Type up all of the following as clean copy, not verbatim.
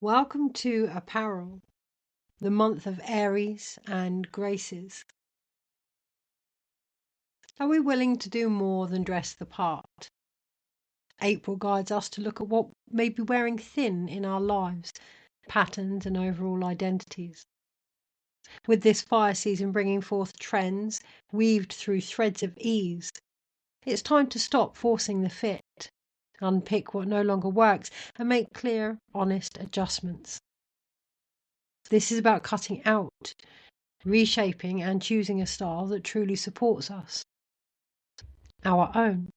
Welcome to Apparel, the month of Aries and Graces. Are we willing to do more than dress the part? April guides us to look at what may be wearing thin in our lives, patterns and overall identities. With this fire season bringing forth trends weaved through threads of ease, it's time to stop forcing the fit, unpick what no longer works, and make clear, honest adjustments. This is about cutting out, reshaping and choosing a style that truly supports us, our own.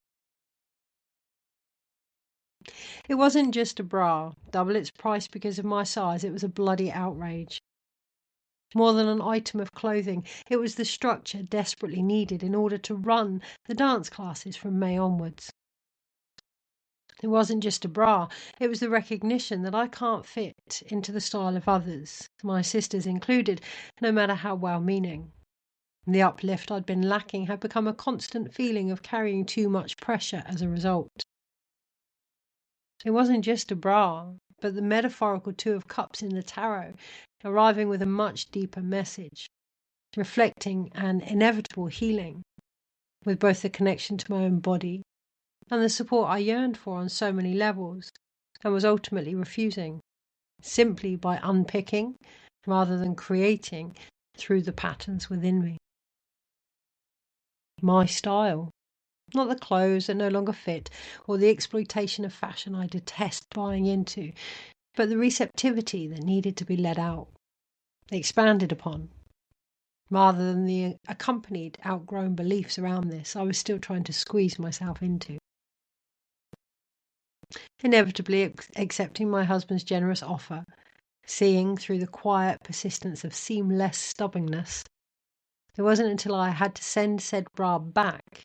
It wasn't just a bra, double its price because of my size, it was a bloody outrage. More than an item of clothing, it was the structure desperately needed in order to run the dance classes from May onwards. It wasn't just a bra, it was the recognition that I can't fit into the style of others, my sisters included, no matter how well-meaning. The uplift I'd been lacking had become a constant feeling of carrying too much pressure as a result. It wasn't just a bra, but the metaphorical Two of Cups in the tarot, arriving with a much deeper message, reflecting an inevitable healing, with both the connection to my own body and the support I yearned for on so many levels, and was ultimately refusing, simply by unpicking rather than creating through the patterns within me. My style, not the clothes that no longer fit or the exploitation of fashion I detest buying into, but the receptivity that needed to be let out, expanded upon. Rather than the accompanied outgrown beliefs around this I was still trying to squeeze myself into. Inevitably accepting my husband's generous offer, seeing through the quiet persistence of seamless stubbornness, it wasn't until I had to send said bra back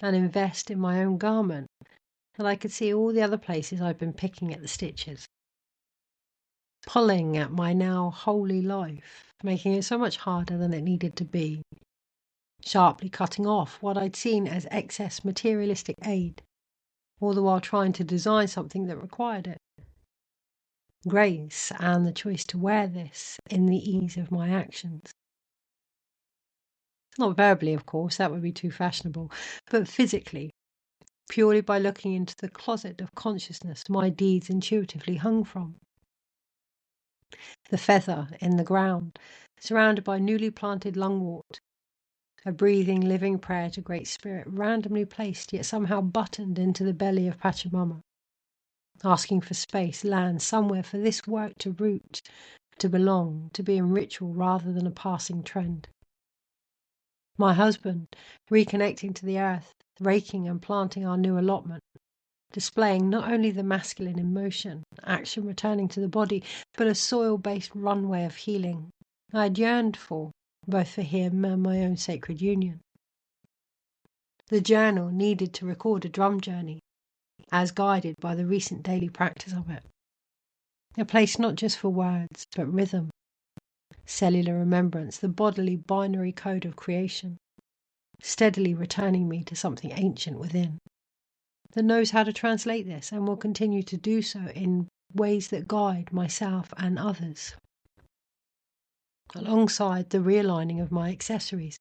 and invest in my own garment that I could see all the other places I'd been picking at the stitches, pulling at my now holy life, making it so much harder than it needed to be, sharply cutting off what I'd seen as excess materialistic aid, all the while trying to design something that required it. Grace and the choice to wear this in the ease of my actions. Not verbally, of course, that would be too fashionable, but physically, purely by looking into the closet of consciousness my deeds intuitively hung from. The feather in the ground, surrounded by newly planted lungwort, a breathing, living prayer to Great Spirit, randomly placed yet somehow buttoned into the belly of Pachamama, asking for space, land, somewhere for this work to root, to belong, to be in ritual rather than a passing trend. My husband, reconnecting to the earth, raking and planting our new allotment, displaying not only the masculine in motion, action returning to the body, but a soil-based runway of healing I had yearned for, both for him and my own sacred union. The journal needed to record a drum journey, as guided by the recent daily practice of it. A place not just for words, but rhythm, cellular remembrance, the bodily binary code of creation, steadily returning me to something ancient within, that knows how to translate this and will continue to do so in ways that guide myself and others. Alongside the realigning of my accessories.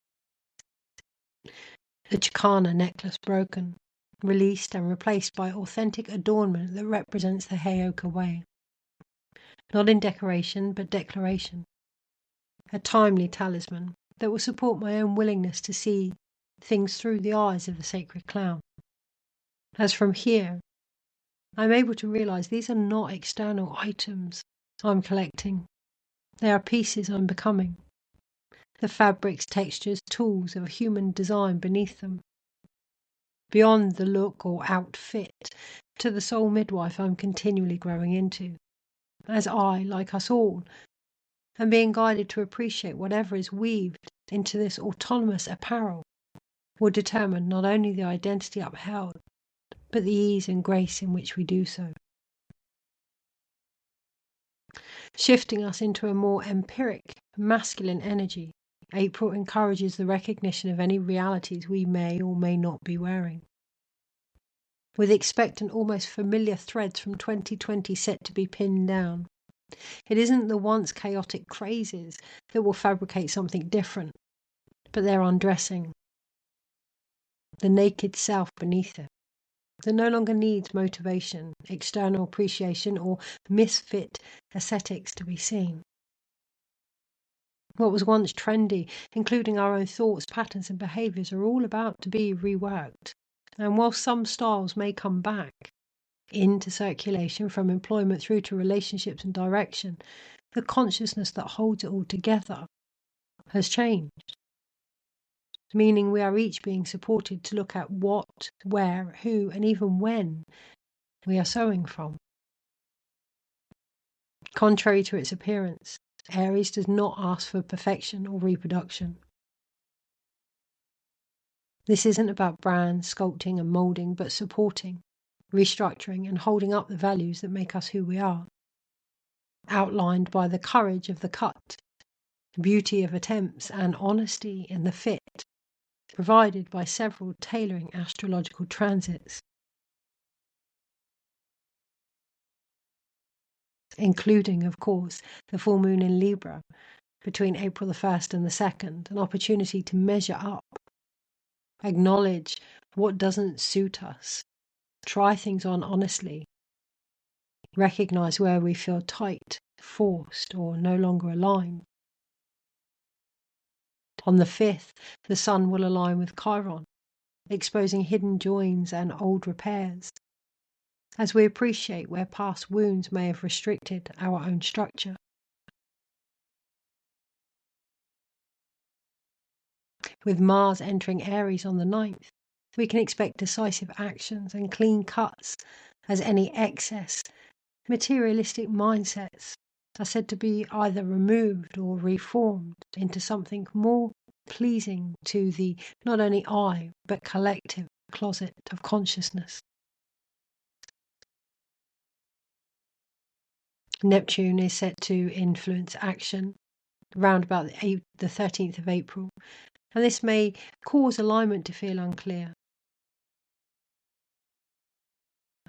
The Chicana necklace broken, released and replaced by authentic adornment that represents the Heyoka way. Not in decoration, but declaration. A timely talisman that will support my own willingness to see things through the eyes of the sacred clown. As from here, I'm able to realize these are not external items I'm collecting. They are pieces I'm becoming. The fabrics, textures, tools of human design beneath them. Beyond the look or outfit, to the soul midwife I'm continually growing into. As I, like us all, am being guided to appreciate whatever is weaved into this autonomous apparel will determine not only the identity upheld, but the ease and grace in which we do so. Shifting us into a more empiric, masculine energy, April encourages the recognition of any realities we may or may not be wearing. With expectant, almost familiar threads from 2020 set to be pinned down, It isn't the once chaotic crazes that will fabricate something different, but their undressing, the naked self beneath it, that no longer needs motivation, external appreciation, or misfit aesthetics to be seen. What was once trendy, including our own thoughts, patterns, and behaviours, are all about to be reworked. And while some styles may come back into circulation, from employment through to relationships and direction, the consciousness that holds it all together has changed. Meaning we are each being supported to look at what, where, who, and even when we are sewing from. Contrary to its appearance, Aries does not ask for perfection or reproduction. This isn't about brands, sculpting and moulding, but supporting, restructuring and holding up the values that make us who we are, outlined by the courage of the cut, beauty of attempts and honesty in the fit, provided by several tailoring astrological transits, including, of course, the full moon in Libra between April the 1st and the 2nd, an opportunity to measure up, acknowledge what doesn't suit us, try things on honestly, recognize where we feel tight, forced, or no longer aligned. On the 5th, the sun will align with Chiron, exposing hidden joins and old repairs, as we appreciate where past wounds may have restricted our own structure. With Mars entering Aries on the 9th, we can expect decisive actions and clean cuts, as any excess, materialistic mindsets are said to be either removed or reformed into something more pleasing to the not only I, but collective closet of consciousness. Neptune is set to influence action around about the 13th of April, and this may cause alignment to feel unclear,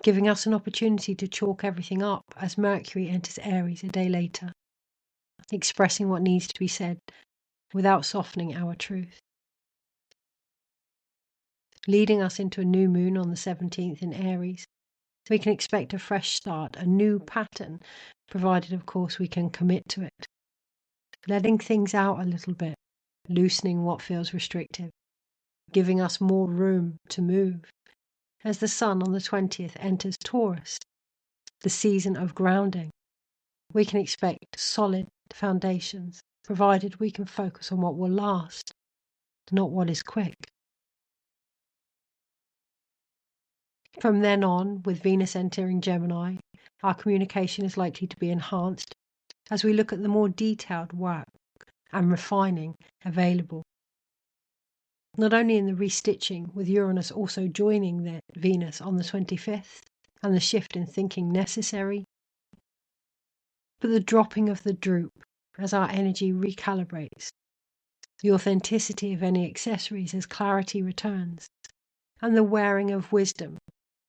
giving us an opportunity to chalk everything up as Mercury enters Aries a day later, expressing what needs to be said without softening our truth. Leading us into a new moon on the 17th in Aries, we can expect a fresh start, a new pattern, provided, of course, we can commit to it. Letting things out a little bit, loosening what feels restrictive, giving us more room to move. As the sun on the 20th enters Taurus, the season of grounding, we can expect solid foundations, provided we can focus on what will last, not what is quick. From then on, with Venus entering Gemini, our communication is likely to be enhanced as we look at the more detailed work and refining available. Not only in the restitching, with Uranus also joining the Venus on the 25th, and the shift in thinking necessary, but the dropping of the droop as our energy recalibrates, the authenticity of any accessories as clarity returns, and the wearing of wisdom,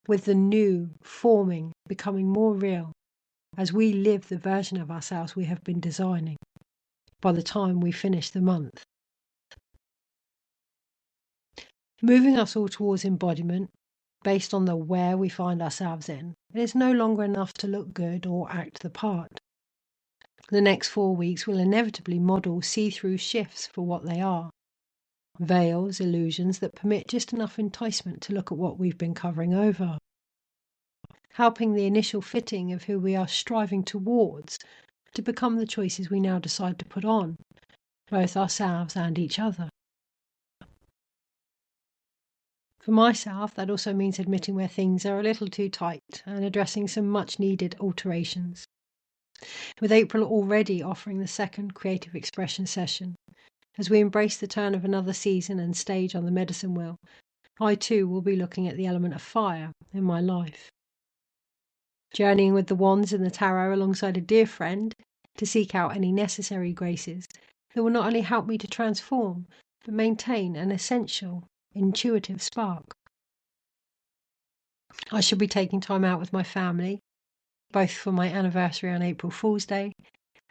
with the new forming becoming more real as we live the version of ourselves we have been designing by the time we finish the month. Moving us all towards embodiment, based on the where we find ourselves in, it is no longer enough to look good or act the part. The next 4 weeks will inevitably model see-through shifts for what they are. Veils, illusions that permit just enough enticement to look at what we've been covering over. Helping the initial fitting of who we are striving towards to become the choices we now decide to put on, both ourselves and each other. For myself, that also means admitting where things are a little too tight and addressing some much needed alterations. With April already offering the second creative expression session, as we embrace the turn of another season and stage on the medicine wheel, I too will be looking at the element of fire in my life. Journeying with the wands in the tarot alongside a dear friend to seek out any necessary graces that will not only help me to transform, but maintain an essential, intuitive spark. I shall be taking time out with my family, both for my anniversary on April Fool's Day,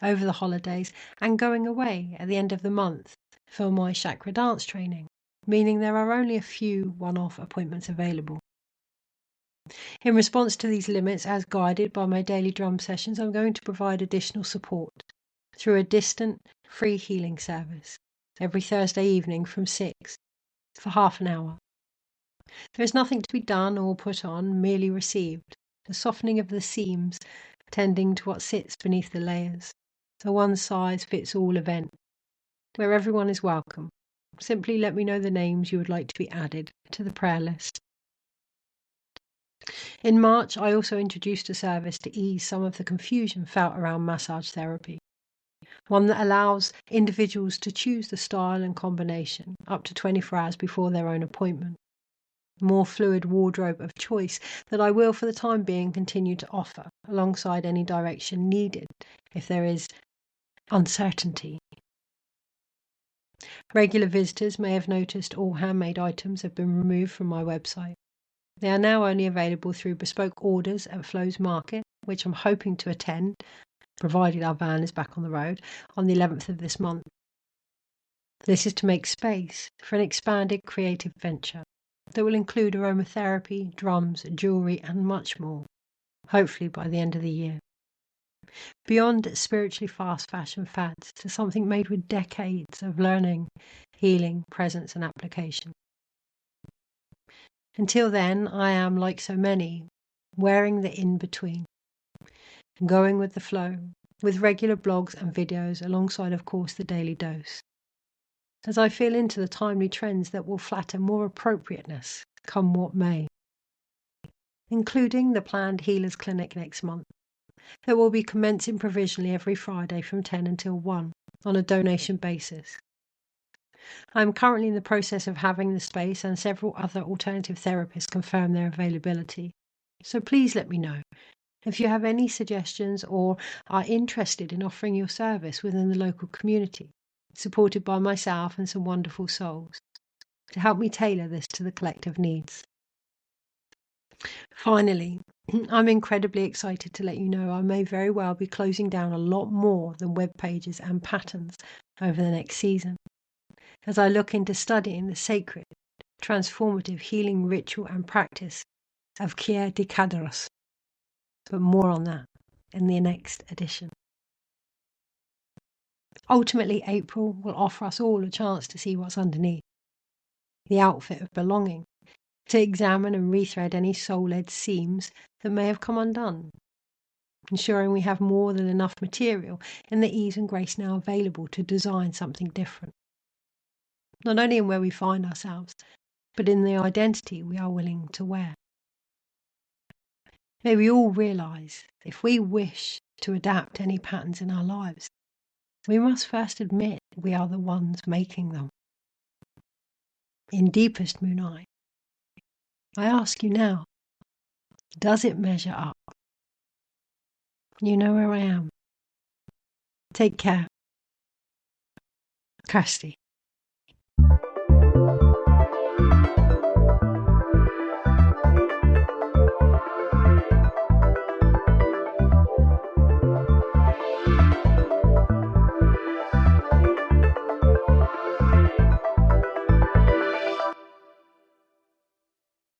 over the holidays, and going away at the end of the month for my chakra dance training, meaning there are only a few one-off appointments available. In response to these limits, as guided by my daily drum sessions, I'm going to provide additional support through a distant, free healing service every Thursday evening from 6 for half an hour. There is nothing to be done or put on, merely received, the softening of the seams, tending to what sits beneath the layers, a one-size-fits-all event where everyone is welcome. Simply let me know the names you would like to be added to the prayer list. In March, I also introduced a service to ease some of the confusion felt around massage therapy, one that allows individuals to choose the style and combination up to 24 hours before their own appointment. A more fluid wardrobe of choice that I will, for the time being, continue to offer, alongside any direction needed if there is uncertainty. Regular visitors may have noticed all handmade items have been removed from my website. They are now only available through bespoke orders at Flo's Market, which I'm hoping to attend, provided our van is back on the road, on the 11th of this month. This is to make space for an expanded creative venture that will include aromatherapy, drums, jewellery and much more, hopefully by the end of the year. Beyond spiritually fast fashion fads to something made with decades of learning, healing, presence and application. Until then, I am, like so many, wearing the in-between, going with the flow, with regular blogs and videos alongside, of course, the daily dose, as I feel into the timely trends that will flatter more appropriateness, come what may, including the planned Healers Clinic next month, that will be commencing provisionally every Friday from 10 until 1 on a donation basis. I am currently in the process of having the space and several other alternative therapists confirm their availability. So please let me know if you have any suggestions or are interested in offering your service within the local community, supported by myself and some wonderful souls, to help me tailor this to the collective needs. Finally, I'm incredibly excited to let you know I may very well be closing down a lot more than web pages and patterns over the next season, as I look into studying the sacred, transformative healing ritual and practice of Kier de Cadros. But more on that in the next edition. Ultimately, April will offer us all a chance to see what's underneath, the outfit of belonging, to examine and rethread any soul-led seams that may have come undone, ensuring we have more than enough material and the ease and grace now available to design something different, not only in where we find ourselves, but in the identity we are willing to wear. May we all realise, if we wish to adapt any patterns in our lives, we must first admit we are the ones making them. In deepest munay, I ask you now, does it measure up? You know where I am. Take care. Kirsty.